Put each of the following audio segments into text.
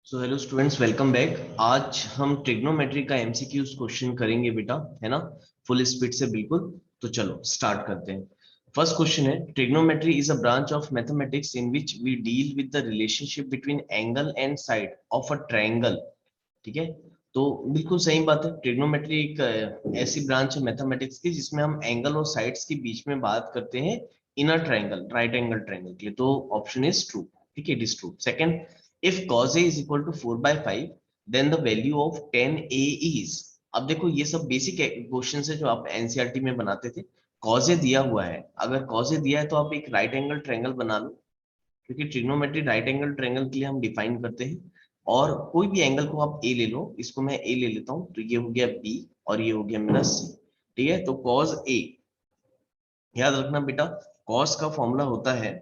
So hello students, welcome back. आज हम trigonometry का एमसीक्यूज क्वेश्चन करेंगे बेटा, है ना। फुल स्पीड से बिल्कुल। तो चलो स्टार्ट करते हैं। फर्स्ट क्वेश्चन है, trigonometry is a branch of mathematics in which we deal with the relationship between angle and side of a triangle. ठीक है। तो बिल्कुल सही बात है। ट्रिग्नोमेट्री एक ऐसी ब्रांच है मैथमेटिक्स की जिसमें हम एंगल और साइड्स के बीच में बात करते हैं in a triangle, right angle triangle के लिए। तो ऑप्शन इज ट्रू। ठीक है, it is true. Second, if cos a is equal to 4/5 then the value of tan a is। अब देखो ये सब बेसिक क्वेश्चन है जो आप एनसीईआरटी में बनाते थे। cos a दिया हुआ है, अगर cos a दिया है तो आप एक राइट एंगल ट्रायंगल बना लो, क्योंकि ट्रिग्नोमेट्री राइट एंगल ट्रायंगल के लिए हम डिफाइन करते हैं। और कोई भी एंगल को आप ए ले लो, इसको मैं ए ले लेता हूँ, तो ये हो गया बी और ये हो गया मेरा सी। ठीक है, तो cos a, याद रखना बेटा, cos का फॉर्मूला होता है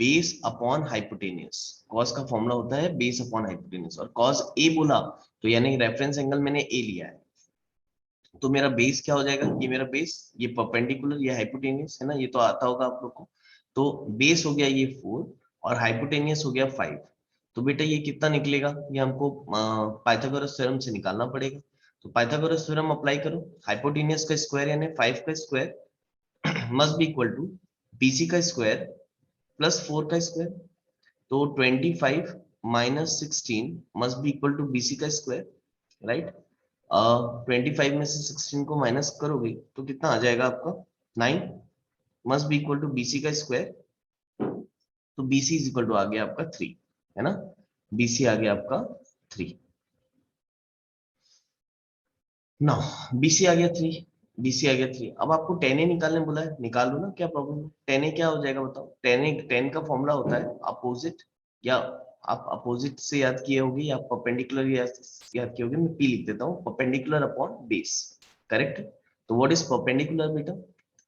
बेस अपॉन हाइपोटेनियस। कॉस का फॉर्मूला होता है बेस अपॉन हाइपोटेनियस, और कॉस ए बोला तो यानी रेफरेंस एंगल मैंने ए लिया है, तो मेरा बेस क्या हो जाएगा, ये मेरा बेस, ये परपेंडिकुलर, ये हाइपोटेनियस है ना, ये तो आता होगा आप लोग को। तो बेस हो गया ये 4 और हाइपोटेनियस हो गया 5। तो बेटा ये कितना निकलेगा, ये हमको पाइथागोरस थ्योरम से निकालना पड़ेगा। तो पाइथागोरस थ्योरम अप्लाई करो। हाइपोटेनियस का स्क्वायर यानी 5 का square must be equal to BC का स्क्वायर प्लस 4 का स्क्वायर। तो 25 minus 16 must be equal to BC का स्क्वायर, राइट। 25 में से 16 को माइनस करोगे तो कितना आ जाएगा आपका 9, must be equal to BC का स्क्वायर। तो बीसी इज इक्वल टू आ गया आपका 3, है ना। बीसी आ गया आपका 3। ना, बीसी आ गया 3, बीसी आ गया 3। अब आपको टेन ए निकालने बोला है, निकाल लो ना, क्या प्रॉब्लम है। टेन ए क्या हो जाएगा बताओ। टेन ए, टेन का फॉर्मूला होता है अपोजिट, या आप अपोजिट से याद किए होगे या परपेंडिकुलर याद किए होगे। मैं पी लिख देता हूँ, परपेंडिकुलर अपॉन बेस। करेक्ट। तो व्हाट इज परपेंडिकुलर बेटा,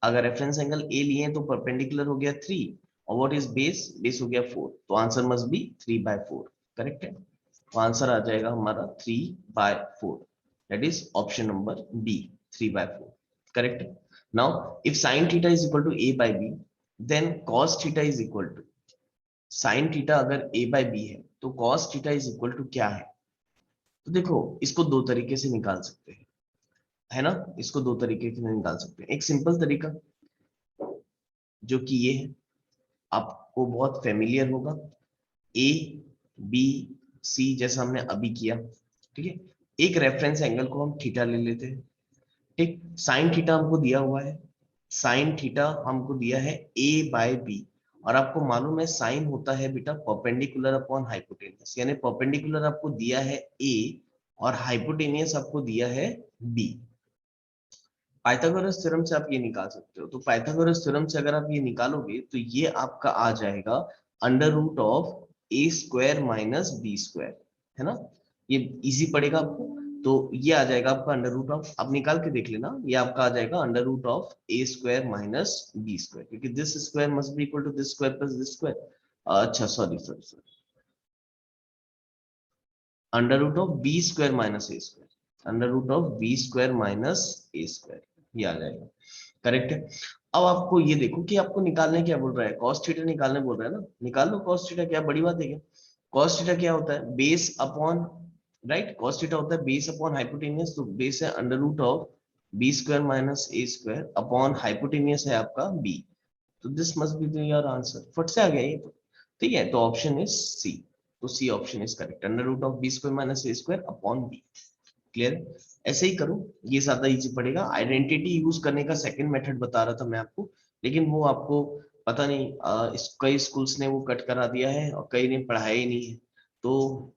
अगर रेफरेंस एंगल ए लिए तो परपेंडिकुलर हो गया 3, और व्हाट इज बेस, बेस हो गया 4, तो आंसर मस्ट बी 3/4। करेक्ट है, तो आंसर आ जाएगा हमारा 3/4। That is option number B, 3/4. Correct. Now, if sin theta is equal to A by B, then cos theta is equal to, sin theta अगर A by B है तो cos theta is equal to क्या है। तो देखो इसको दो तरीके से निकाल सकते हैं, है ना। इसको दो तरीके से निकाल सकते हैं। एक सिंपल तरीका जो कि ये है, आपको बहुत फेमिलियर होगा, ए बी सी जैसा हमने अभी किया। ठीक है, एक रेफरेंस एंगल को हम थीटा ले लेते हैं। ठीक, साइन थीटा हमको दिया हुआ है, साइन थीटा हमको दिया है ए बाय बी, और आपको मालूम है साइन होता है बेटा परपेंडिकुलर अपॉन हाइपोटेनियस, यानी परपेंडिकुलर आपको दिया है ए और हाइपोटेनियस आपको दिया है बी। पाइथागोरस थ्योरम से आप ये निकाल सकते हो। तो पाइथागोरस थ्योरम से अगर आप ये निकालोगे तो ये आपका आ जाएगा under root of a square minus b square, है ना। ये इजी पड़ेगा आपको। तो ये आ जाएगा आपका अंडर रूट ऑफ, आप निकाल के देख लेना, ये आपका आ जाएगा under root of a square minus b square, क्योंकि this square must be equal to this square plus this square. अच्छा sorry sorry sorry, under root of b square minus a square, under root of b square minus a square, ये आ जाएगा। Correct है। अब आपको ये देखो कि आपको निकालने क्या बोल रहा है, कॉस थीटा निकालने बोल रहा है ना, निकाल लो कॉस थीटा, क्या बड़ी बात है क्या। कॉस थीटा क्या होता है, base upon, right, cos theta होता है बेस अपॉन हाइपोटेनियस, तो बेस है under root of b square minus a square upon hypotenuse है आपका बी। तो this must be your answer, फट से आ गया ये तो। ठीक है, तो ऑप्शन इज सी। तो c option is correct, under root of b square minus a square upon b. Clear. ऐसे ही करो, ये ज्यादा इजी पड़ेगा। आइडेंटिटी यूज करने का सेकंड मेथड बता रहा था मैं आपको, लेकिन वो आपको पता नहीं, कई स्कूल्स ने वो कट करा दिया है और कई ने पढ़ाया ही नहीं है। तो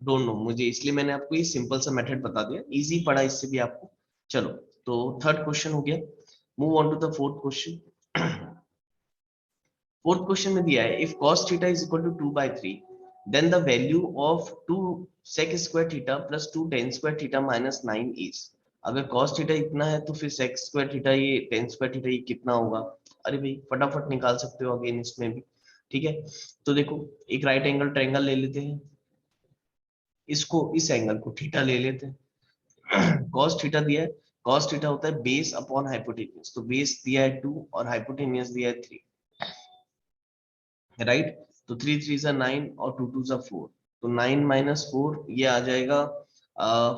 डोंट नो मुझे, इसलिए मैंने आपको ये सिंपल सा मेथड बता दिया, इजी पड़ा इससे भी आपको। चलो, तो थर्ड क्वेश्चन हो गया। Move on to the fourth question. Fourth question में दिया है, if cos theta is equal to 2/3 then the value of 2 sec square theta plus 2 tan square theta minus 9 is. अगर cos थीटा इतना है तो फिर sec स्क्वायर थीटा, ये tan square theta, ये कितना होगा। अरे भाई फटाफट निकाल सकते हो अगेन इसमें भी। ठीक है, तो देखो एक राइट एंगल ट्रायंगल ले लेते हैं, इसको, इस एंगल को थीटा ले लेते हैं। cos थीटा दिया है, cos थीटा होता है बेस अपॉन हाइपोटेनियस, तो बेस दिया है 2 और हाइपोटेनियस दिया है 3, राइट। तो 3 3 9 और 2 2 4, तो 9 - 4 ये आ जाएगा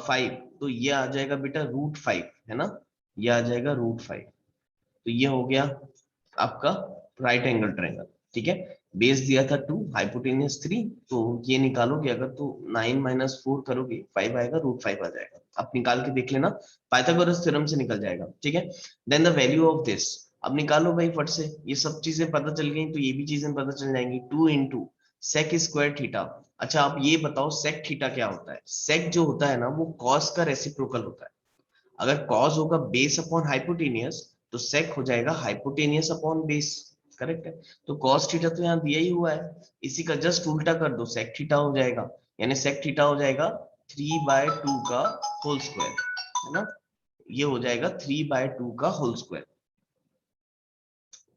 5, तो ये आ जाएगा बेटा √5, है ना, ये आ जाएगा √5। तो ये हो गया आपका राइट एंगल ट्रायंगल। ठीक है, बेस दिया था 2, हाइपोटेनियस 3, तो ये निकालोगे अगर तो 9 - 4 करोगे 5 आएगा, √5 आ जाएगा। आप निकाल के देख लेना, पाइथागोरस थ्योरम से निकल जाएगा। ठीक है, then the value of this, अब निकालो भाई फट से, ये सब चीजें पता चल गई तो ये भी चीजें पता चल जाएंगी। 2 इंटू सेक स्क्वायर थीटा। अच्छा आप ये बताओ सेक थीटा क्या होता है? सेक जो होता है ना वो कॉस का रेसिप्रोकल होता है। अगर कॉस होगा बेस अपॉन हाइपोटेनियस तो सेक हो जाएगा हाइपोटेनियस अपॉन बेस। करेक्ट है, तो कॉस थीटा तो यहाँ दिया ही हुआ है, इसी का जस्ट उल्टा कर दो, सेक थीटा हो जाएगा, यानी सेक थीटा हो जाएगा 3/2 का होल स्क्वायर, है ना, ये हो जाएगा 3/2 का होल स्क्वायर।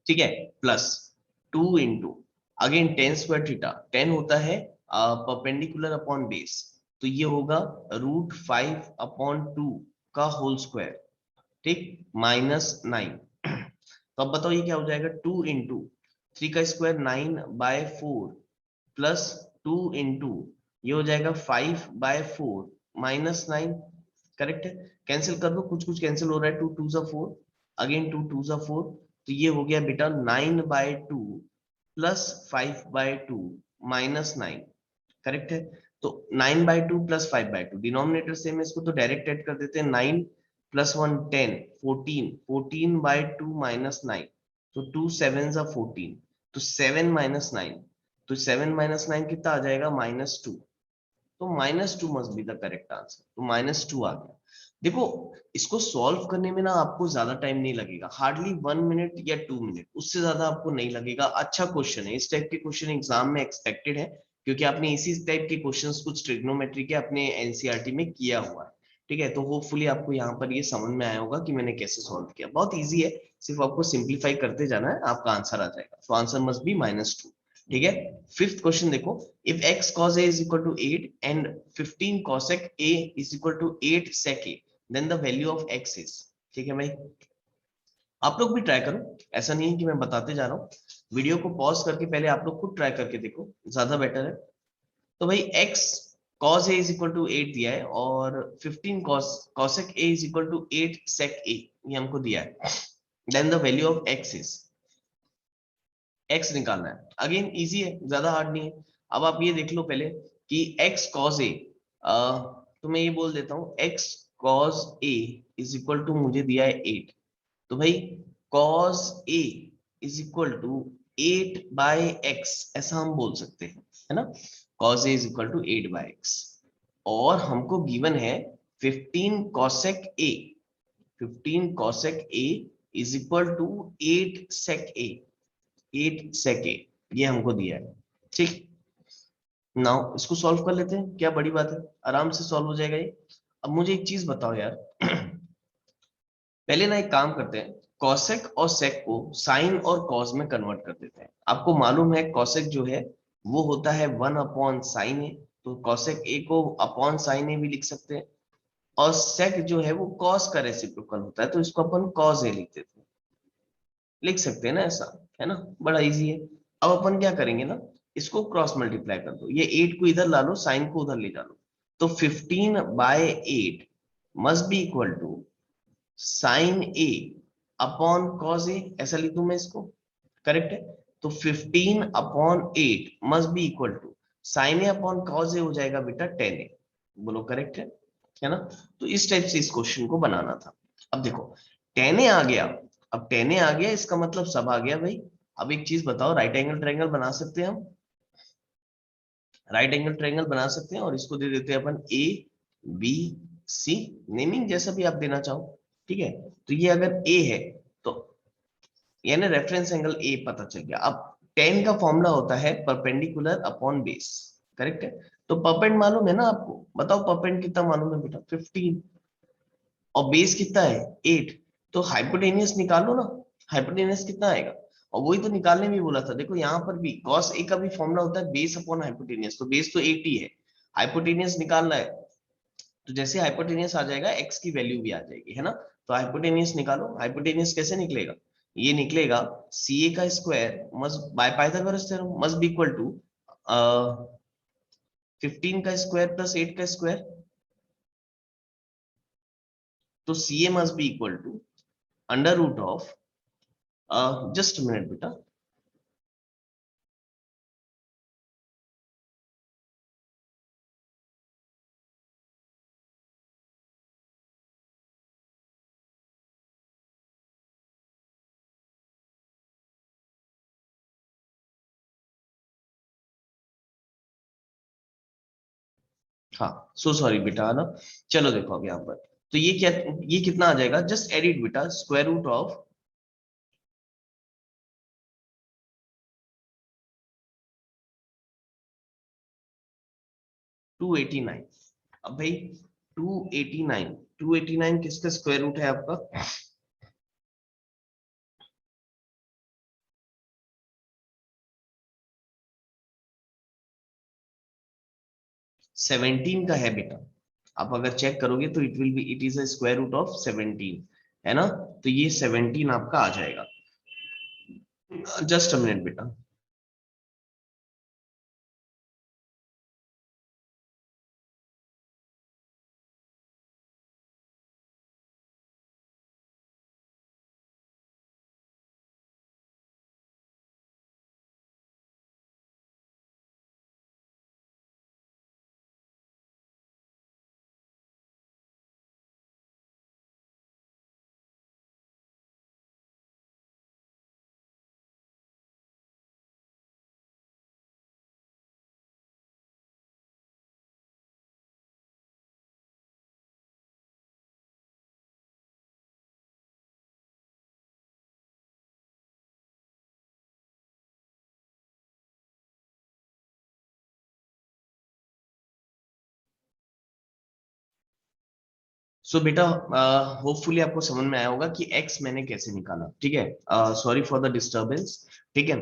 ठीक है, plus 2 into again tan square theta, tan होता है परपेंडिकुलर अपॉन बेस, तो ये होगा √5/2 का होल स्क्वायर। ठीक, -9। तो अब बताओ ये क्या हो जाएगा? 2 इंटू 3 का स्क्वायर 9/4 प्लस 2 इंटू ये हो जाएगा 5/4 -9। करेक्ट है, कैंसिल कर दो, कुछ कुछ कैंसिल हो रहा है, 2 2 जा 4, अगेन 2 2 जा 4, तो ये हो गया बेटा 9/2 प्लस 5/2 -9। करेक्ट है, तो 9/2 प्लस 5/2 डिनोमिनेटर सेम है, इसको तो डायरेक्ट ऐड कर देते हैं। 9 प्लस 1 10, 14, 14/2 -9, तो 2 7 जा 14, तो 7 -9, तो 7 -9 कितना आ जाएगा? -2, तो -2 must be the correct answer, तो -2 आ गया। देखो इसको सॉल्व करने में ना आपको ज्यादा टाइम नहीं लगेगा, हार्डली 1 मिनट या 2 मिनट, उससे ज्यादा आपको नहीं लगेगा। अच्छा क्वेश्चन है, इस टाइप के क्वेश्चन एग्जाम में एक्सपेक्टेड है, क्योंकि आपने इसी टाइप के क्वेश्चंस कुछ ट्रिग्नोमेट्री के अपने एनसीईआरटी में किया हुआ है। ठीक है, तो होपफुली आपको यहाँ पर ये समझ में आया होगा कि मैंने कैसे सॉल्व किया। बहुत इजी है, सिर्फ आपको सिंप्लीफाई करते जाना है, आपका आंसर आ जाएगा। तो आंसर मस्ट बी -2। ठीक है, फिफ्थ क्वेश्चन देखो, if x cos a is equal to 8 and 15 cosec a is equal to 8 sec a, then the value of x is। ठीक है भाई, आप लोग भी ट्राई करो, ऐसा नहीं है कि मैं बताते जा रहा हूँ, वीडियो को पॉज करके पहले आप लोग खुद ट्राई करके देखो, ज्यादा बेटर है। तो भाई x cos a is equal to 8 दिया है और 15 cosec a is equal to 8 sec a, ये हमको दिया है। then the value of x is, x निकालना है। अगेन इजी है, ज्यादा हार्ड नहीं है। अब आप ये देख लो पहले कि x cos a, तो मैं ये बोल देता हूँ x cos a is equal to, मुझे दिया है 8, तो भाई cos a is equal to 8/x, ऐसा हम बोल सकते हैं, है ना, cos a is equal to 8/x। और हमको गिवन है 15 cosec a, 15 cosec a is equal to 8 sec a, 8 sec a, ये हमको दिया है। ठीक, नाउ इसको सॉल्व कर लेते हैं, क्या बड़ी बात है, आराम से सॉल्व हो जाएगा ये। अब मुझे एक चीज बताओ यार, पहले ना एक काम करते हैं, कॉसेक और सेक को साइन और कॉस में कन्वर्ट कर देते हैं। आपको मालूम है कॉसेक जो है वो होता है 1/sin ए, तो कॉसेक ए को अपॉन साइन ए भी लिख सकते हैं, और सेक जो है वो कॉस का रेसिप्रोकल होता है, तो इसको अपन कॉस ए लिख देते हैं, लिख सकते हैं ना ऐसा, है ना, बड़ा इजी है। अब अपन क्या करेंगे ना, इसको क्रॉस मल्टीप्लाई कर दो, ये 8 को इधर ला लो, साइन को उधर ले जा लो, तो 15/8 must be equal to sine a upon cos a, ऐसा लिख दूं मैं इसको, करेक्ट है, तो 15/8 must be equal to sine a upon cos a, हो जाएगा बेटा 10a। बोलो करेक्ट है ना? तो इस टाइप से इस क्वेश्चन को बनाना था। अब देखो 10a आ गया, अब 10a आ गया इसका मतलब सब आ गया भाई। अब एक चीज बताओ, राइट एंगल ट्रायंगल बना सकते हैं हम, राइट एंगल ट्रायंगल बना सकते हैं, और इसको दे देते हैं अपन ए बी सी, नेमिंग जैसा भी आप देना चाहो। ठीक है, तो ये अगर ए है तो यानी रेफरेंस एंगल ए पता चल गया। अब टेन का फॉर्मूला होता है परपेंडिकुलर अपॉन बेस, करेक्ट है, तो परपेंड मालूम है ना आपको, बताओ परपेंड कितना मालूम है बेटा? 15, और बेस कितना है 8, तो हाइपोटेनियस निकालो ना, हाइपोटेनियस कितना आएगा, और वही तो निकालने में बोला था। देखो यहाँ पर भी cos a का भी फॉर्मूला होता है बेस अपॉन हाइपोटेनियस, तो बेस तो 8 ही है, हाइपोटेनियस निकालना है, तो जैसे हाइपोटेनियस आ जाएगा x की वैल्यू भी आ जाएगी, है ना। तो हाइपोटेनियस निकालो, हाइपोटेनियस कैसे निकलेगा, ये निकलेगा ca का square must by Pythagoras theorem must be equal to 15 का स्क्वायर प्लस 8 का स्क्वायर, तो c a must be equal to under root of, just minute बेटा, हाँ सो सॉरी बेटा, है ना। चलो देखो अब यहाँ पर, तो ये क्या, ये कितना आ जाएगा, जस्ट एडिट बेटा, स्क्वायर रूट ऑफ 289। अब भाई 289, 289 किसका स्क्वायर रूट है आपका, 17 का है बेटा। आप अगर चेक करोगे तो it will be, it is a square root of 17, है ना। तो ये 17 आपका आ जाएगा, जस्ट अ मिनट बेटा। सो बेटा होपफुली आपको समझ में आया होगा कि x मैंने कैसे निकाला, ठीक है। सॉरी फॉर द डिस्टरबेंस, ठीक है।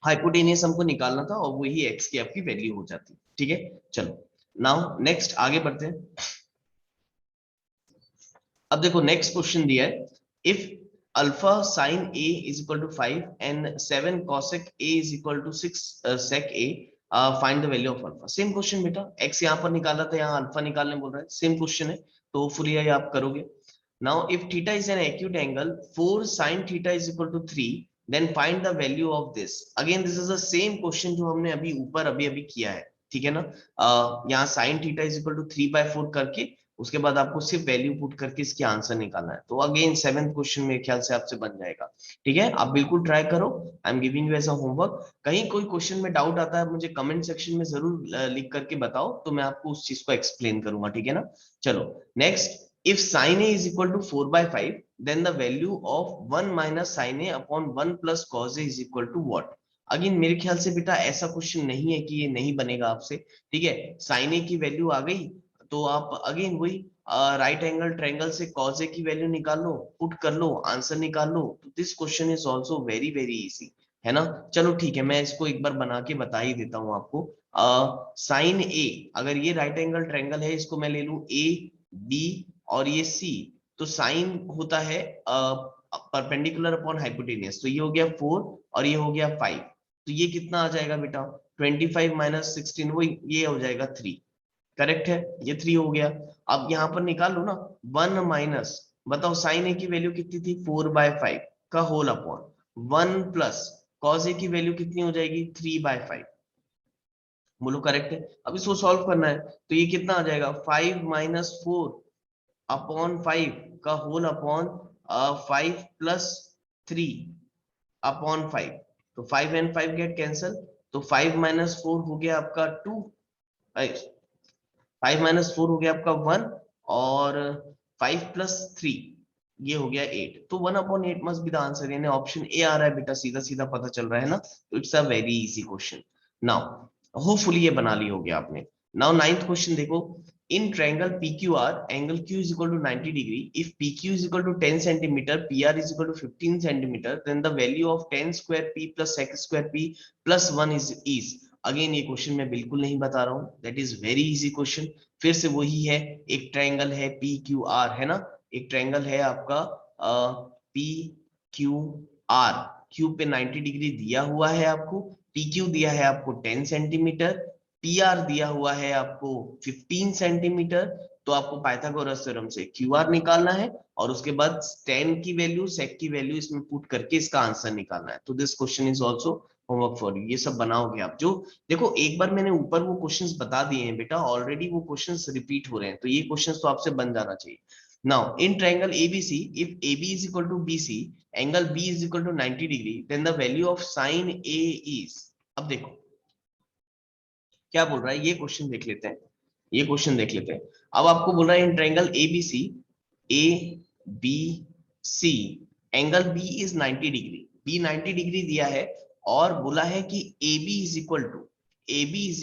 हाइपोटेनियस हमको निकालना था और वही x की आपकी वैल्यू हो जाती, ठीक है। चलो नाउ नेक्स्ट आगे बढ़ते हैं। अब देखो नेक्स्ट क्वेश्चन दिया है, if alpha sine A is equal to 5 and 7 cosec A is equal to 6 sec A, find the value of alpha. Same question बेटा, एक्स यहाँ पर निकाला था, यहाँ अल्फा निकालने बोल रहा है, सेम क्वेश्चन है, तो होपफुली ये आप करोगे। Now if theta is an acute angle 4 sin theta is equal to 3, then find the value of this. Again this is the same question जो हमने अभी ऊपर अभी अभी किया है, ठीक है ना। यहाँ sin theta is equal to 3/4 करके उसके बाद आपको सिर्फ वैल्यू पुट करके इसके आंसर निकालना है। तो अगेन सेवेंथ क्वेश्चन मेरे ख्याल से आपसे बन जाएगा, ठीक है। आप बिल्कुल ट्राई करो, I am giving you as a homework. कहीं कोई क्वेश्चन में डाउट आता है मुझे कमेंट सेक्शन में जरूर लिख करके बताओ, तो मैं आपको उस चीज को एक्सप्लेन करूंगा, ठीक है ना। चलो next, if sin a is equal to 4/5, then the value of 1 minus sin a upon 1 plus cos a is equal to what? Again मेरे ख्याल से बेटा ऐसा क्वेश्चन नहीं है कि ये नहीं बनेगा आपसे, ठीक है। sin a की वैल्यू आ गई, तो आप अगेन वही राइट एंगल ट्रायंगल से cos a की वैल्यू निकाल लो, पुट कर लो, आंसर निकाल लो। तो this question is also very very easy, है ना। चलो ठीक है, मैं इसको एक बार बना के बता ही देता हूँ आपको। साइन ए, अगर ये राइट एंगल ट्रायंगल है, इसको मैं ले लूं ए बी और ये सी, तो साइन होता है परपेंडिकुलर अपॉन हाइपोटेनियस, तो ये हो गया 4 और ये हो गया 5, तो ये कितना आ जाएगा बेटा, 25 माइनस 16, वो ये हो जाएगा 3, करेक्ट है, ये 3 हो गया। अब यहाँ पर निकाल लो ना, 1 माइनस, बताओ साइन ए की वैल्यू कितनी थी, 4/5 का whole upon 1 plus cos A की वैल्यू कितनी हो जाएगी, 3/5, बोलो करेक्ट है। अब इसको सॉल्व करना है, तो ये कितना आ जाएगा, 5 - 4 अपॉन 5 का होल अपॉन 5 + 3 अपॉन 5, तो 5 एंड 5 गेट कैंसल, तो 5 - 4 हो गया आपका 2, 5 - 4 हो गया आपका 1, और 5 + 3 ये हो गया 8, तो 1/8 मस्ट बी द आंसर, यानी ऑप्शन ए आ रहा है बेटा, सीधा सीधा पता चल रहा है ना। तो it's a very easy question. Now hopefully ये बना ली होगी आपने। नाउ नाइन्थ क्वेश्चन देखो, in triangle PQR angle Q is equal to 90 degree, if PQ is equal to 10 centimeter, PR is equal to 15 centimeter, then the value of 10 square P plus sec square P plus 1 is again ये question मैं बिल्कुल नहीं बता रहा हूँ, that is very easy question. फिर से वही है, एक ट्रायंगल है PQR, है ना, एक ट्रायंगल है आपका PQR, क्यू पे 90 डिग्री दिया हुआ है आपको, PQ दिया है आपको 10 सेंटीमीटर, PR दिया हुआ है आपको 15 सेंटीमीटर, तो आपको पाइथागोरस थ्योरम से QR निकालना है और उसके बाद tan की वैल्यू, sec की वैल्यू इसमें पुट करके इसका आंसर निकालना है। तो this question is also homework for you. ये सब बनाओगे आप। जो देखो एक बार मैंने ऊपर वो क्वेश्चंस बता दिए हैं बेटा, ऑलरेडी वो क्वेश्चंस रिपीट हो रहे हैं, तो ये क्वेश्चंस तो आपसे बन जाना चाहिए। Now in triangle ABC, if AB is equal to BC, angle B is equal to 90 degree, then the value of sin A is। अब देखो क्या बोल रहा है, ये क्वेश्चन देख लेते हैं, ये क्वेश्चन देख लेते हैं। अब आपको बोल रहा है in triangle ABC, ABC angle B is 90 degree, B 90 degree दिया है और बोला है कि AB is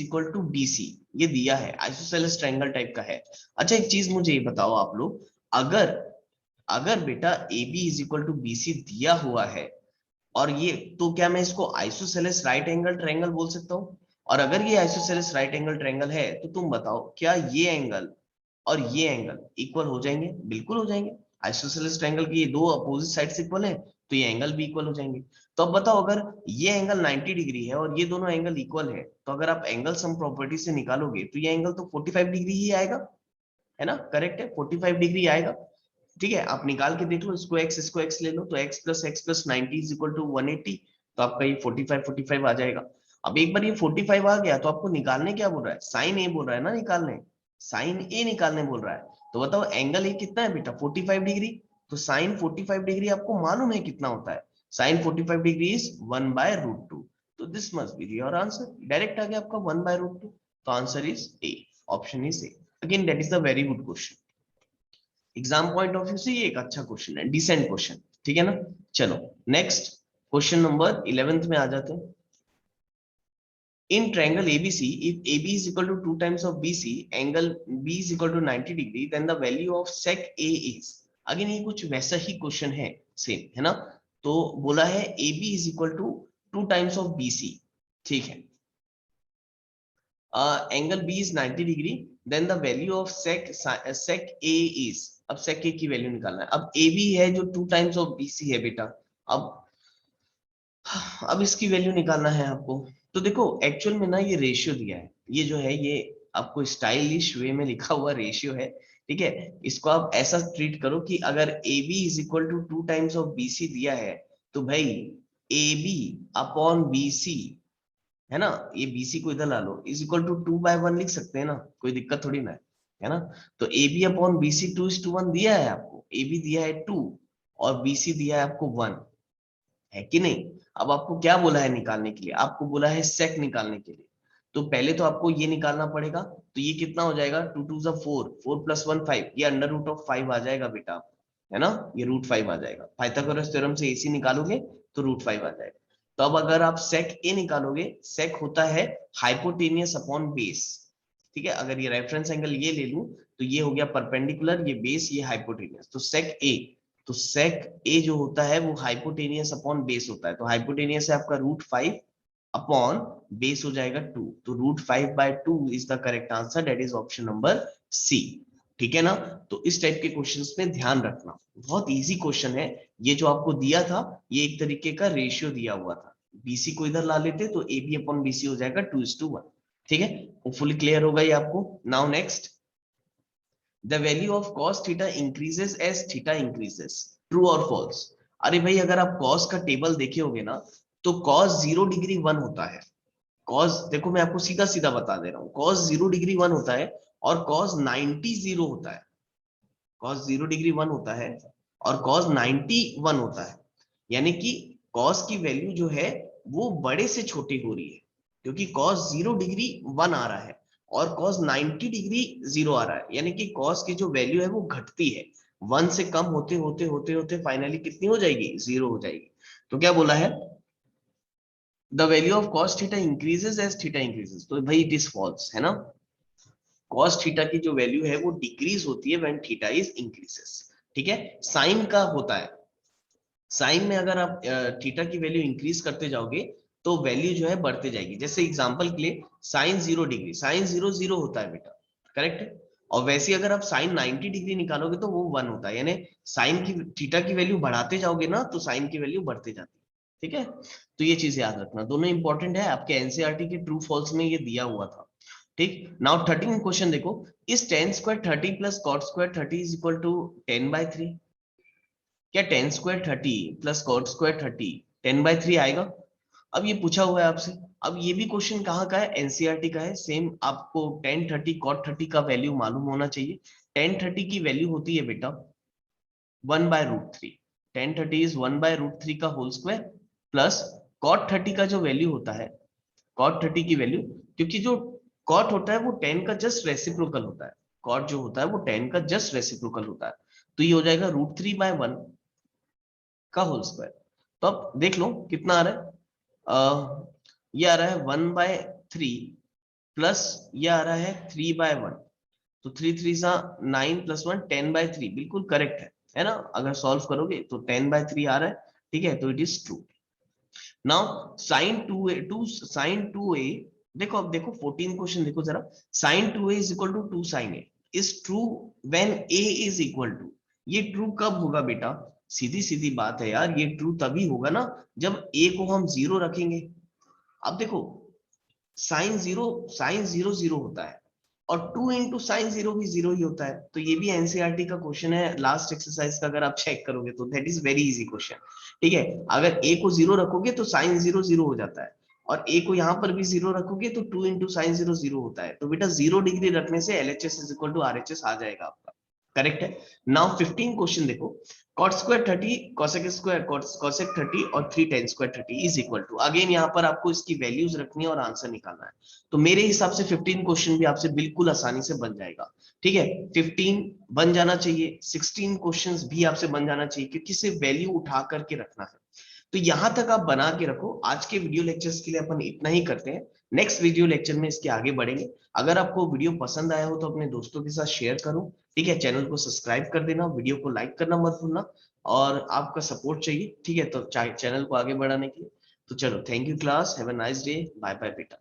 equal to BC, ये दिया है, आइसोसेलेस ट्रायंगल टाइप का है। अच्छा एक चीज मुझे ये बताओ आप लोग, अगर अगर बेटा AB is equal to BC दिया हुआ है और ये, तो क्या मैं इसको आइसोसेलेस राइट एंगल ट्रायंगल बोल सकता हूँ? और अगर ये आइसोसेलेस राइट एंगल ट्रायंगल है तो तुम बताओ क्या ये एंगल और ये एंगल इक्वल हो जाएंगे? बिल्कुल हो जाएंगे। आइसोसेलेस ट्रायंगल की ये दो अपोजिट साइड्स इक्वल है तो ये एंगल भी इक्वल हो जाएंगे। तो अब बताओ अगर ये एंगल 90 डिग्री है और ये दोनों एंगल इक्वल है, तो अगर आप एंगल सम प्रॉपर्टी से निकालोगे तो ये एंगल तो 45 डिग्री ही आएगा, है ना? करेक्ट है, 45 डिग्री आएगा। ठीक है, आप निकाल के देख लो, इसको x ले लो, तो x plus 90 is equal to 180, तो आपका ये 45 आ जाएगा। अब एक बार ये 45 आ गया तो आपको निकालने क्या बोल रहा है? साइन ए बोल रहा है ना निकालने, साइन ए निकालने बोल रहा है। तो बताओ एंगल ए कितना है बेटा? 45 डिग्री। तो साइन 45 डिग्री आपको मालूम है कितना होता है? Sine 45 degree is 1/√2। तो this must be your answer. Direct आ गया आपका 1/√2, तो answer is a, option is a. Again that is the very good question. Exam point of view से ये एक अच्छा क्वेश्चन है, डिसेंट क्वेश्चन, ठीक है ना? चलो नेक्स्ट क्वेश्चन नंबर 11th में आ जाते हैं। इन triangle ABC, if AB is equal to 2 times of BC, angle B is equal to 90 degree, then the value of sec A is। Again ये कुछ वैसा ही क्वेश्चन है, सेम है ना? तो बोला है AB is equal to 2 times of BC, ठीक है। Angle B is 90 degree, then the value of sec A is। अब sec A की वैल्यू निकालना है। अब AB है जो 2 टाइम्स ऑफ BC है बेटा, अब इसकी वैल्यू निकालना है आपको। तो देखो एक्चुअल में ना ये रेशियो दिया है, ये जो है ये आपको स्टाइलिश वे में लिखा हुआ रेशियो है, ठीक है? इसको आप ऐसा ट्रीट करो कि अगर AB is equal to 2 times of BC दिया है, तो भाई AB अपॉन BC, है ना? ये BC को इधर ला लो, इज इक्वल टू 2/1 लिख सकते हैं ना, कोई दिक्कत थोड़ी ना है ना? तो AB अपॉन BC 2:1 दिया है आपको, AB दिया है 2 और BC दिया है आपको 1, है कि नहीं? अब आपको क्या बोला है निकालने के लिए? आपको बोला है सेक निकालने के लिए। तो पहले तो आपको ये निकालना पड़ेगा, तो ये कितना हो जाएगा? 2 2 4, 4 + 1 5, ये √5 आ जाएगा बेटा, है ना? ये √5 आ जाएगा। पाइथागोरस थ्योरम से AC निकालोगे तो √5 आ जाएगा। तो अब अगर आप सेक ए निकालोगे, सेक होता है हाइपोटेनियस अपॉन बेस, ठीक है? अगर ये रेफरेंस एंगल ये ले लूं तो ये हो गया परपेंडिकुलर, ये बेस, ये हाइपोटेनियस, तो सेक ए, तो सेक ए जो होता है वो हाइपोटेनियस अपॉन बेस होता है। तो हाइपोटेनियस है आपका √5 अपॉन बेस हो जाएगा 2, तो √5/2 is the correct answer, that is option number C, ठीक है ना? तो इस टाइप के क्वेश्चंस में ध्यान रखना, बहुत इजी क्वेश्चन है। ये जो आपको दिया था ये एक तरीके का रेशियो दिया हुआ था, BC को इधर ला लेते तो AB अपॉन BC हो जाएगा 2:1, ठीक है? होपफुली क्लियर होगा ये आपको। Now next, the value of cos theta increases as theta increases, true or false? अरे भाई अगर आप cos का टेबल देखे होगे ना, तो cos 0 डिग्री 1 होता है। cos, देखो मैं आपको सीधा सीधा बता दे रहा हूँ, cos 0 डिग्री 1 होता है और cos 90 0 होता है। cos 0 डिग्री 1 होता है और cos 90 1 होता है, यानी कि cos की वैल्यू जो है वो बड़े से छोटी हो रही है, क्योंकि cos 0 डिग्री 1 आ रहा है और cos 90 डिग्री 0 आ रहा है, यानी कि cos की जो वैल्यू है वो घटती है, 1 से कम होते होते होते होते फाइनली कितनी हो जाएगी? 0 हो जाएगी। तो क्या बोला है? The value of cos theta increases as theta increases, तो भाई इट इज फॉल्स, है ना? cos थीटा की जो वैल्यू है वो डिक्रीज होती है व्हेन थीटा इज इंक्रीजेस, ठीक है? साइन का होता है, साइन में अगर आप थीटा की वैल्यू इंक्रीज करते जाओगे तो वैल्यू जो है बढ़ते जाएगी। जैसे एग्जांपल के लिए साइन 0 डिग्री, साइन 0 0 होता है बेटा, करेक्ट है? और वैसे अगर आप साइन 90 डिग्री निकालोगे तो वो 1 होता है, यानी साइन की, थीटा की वैल्यू बढ़ाते जाओगे ना तो साइन की वैल्यू बढ़ते जाती है, ठीक है? तो ये चीज याद रखना, दोनों इंपॉर्टेंट है, आपके एनसीईआरटी के ट्रू फॉल्स में ये दिया हुआ था। ठीक। नाउ 13 क्वेश्चन देखो, इस ten square 30 plus cot square 30 is equal to 10/3? क्या ten square 30 plus cot square 30 10/3 आएगा? अब ये पूछा हुआ है आपसे। अब ये भी क्वेश्चन कहाँ का है, एनसीईआरटी का है। सेम आपको टेन 30 कॉट 30 का वैल्यू मालूम होना चाहिए। टेन 30 की वैल्यू होती है बेटा 1/√3। टेन 30 इज 1/√3 का होल स्क्वायर प्लस कॉट 30 का जो वैल्यू होता है, कॉट 30 की वैल्यू, क्योंकि जो कॉट होता है वो टेन का जस्ट रेसिप्रोकल होता है। कॉट जो होता है वो टेन का जस्ट रेसिप्रोकल होता है। तो ये हो जाएगा √3/1 का होल स्क्वायर। तो अब देख लो कितना आ रहा है। ये आ रहा है 1/3 प्लस ये आ रहा है 3/1। तो 3 3 9 प्लस 1 10/3 बिल्कुल करेक्ट है ना? अगर सॉल्व करोगे तो 10/3 आ रहा है। ठीक है, तो it is true. Now sin 2a देखो, अब देखो 14 क्वेश्चन देखो जरा। sin 2a is equal to 2 sin a is true when a is equal to. ये ट्रू कब होगा बेटा? सीधी सीधी बात है यार, ये ट्रू तभी होगा ना जब a को हम 0 रखेंगे। अब देखो साइन जीरो होता है और 2 × sin 0 भी 0 ही होता है। तो ये भी एनसीईआरटी का क्वेश्चन है लास्ट एक्सरसाइज का, अगर आप चेक करोगे तो that is very easy question. ठीक है, अगर a को 0 रखोगे तो sin 0 0 हो जाता है, और a को यहाँ पर भी 0 रखोगे तो 2 × sin 0 0 होता है। तो बेटा 0 डिग्री रखने से LHS is equal to RHS आ जाएगा आपका। करेक्ट है। नाउ 15 क्वेश्चन देखो, cot square 30 cosec square cosec 30 और 3 tan square 30 is equal to. Again यहाँ पर आपको इसकी वैल्यूज रखनी है और आंसर निकालना है। तो मेरे हिसाब से 15 क्वेश्चन भी आपसे बिल्कुल आसानी से बन जाएगा। ठीक है, 15 बन जाना चाहिए, 16 क्वेश्चंस भी आपसे बन जाना चाहिए, क्योंकि सिर्फ वैल्यू उठा करके रखना है। तो यहां तक आप बना के रखो। आज के वीडियो लेक्चर्स के लिए अपन इतना ही करते हैं। नेक्स्ट वीडियो लेक्चर में इसके आगे बढ़ेंगे। अगर आपको वीडियो पसंद आया हो तो अपने दोस्तों के साथ शेयर करो। ठीक है, चैनल को सब्सक्राइब कर देना, वीडियो को लाइक करना मत भूलना, और आपका सपोर्ट चाहिए। ठीक है, तो चैनल को आगे बढ़ाने के लिए। तो चलो, thank you class, have a nice day, bye bye बेटा।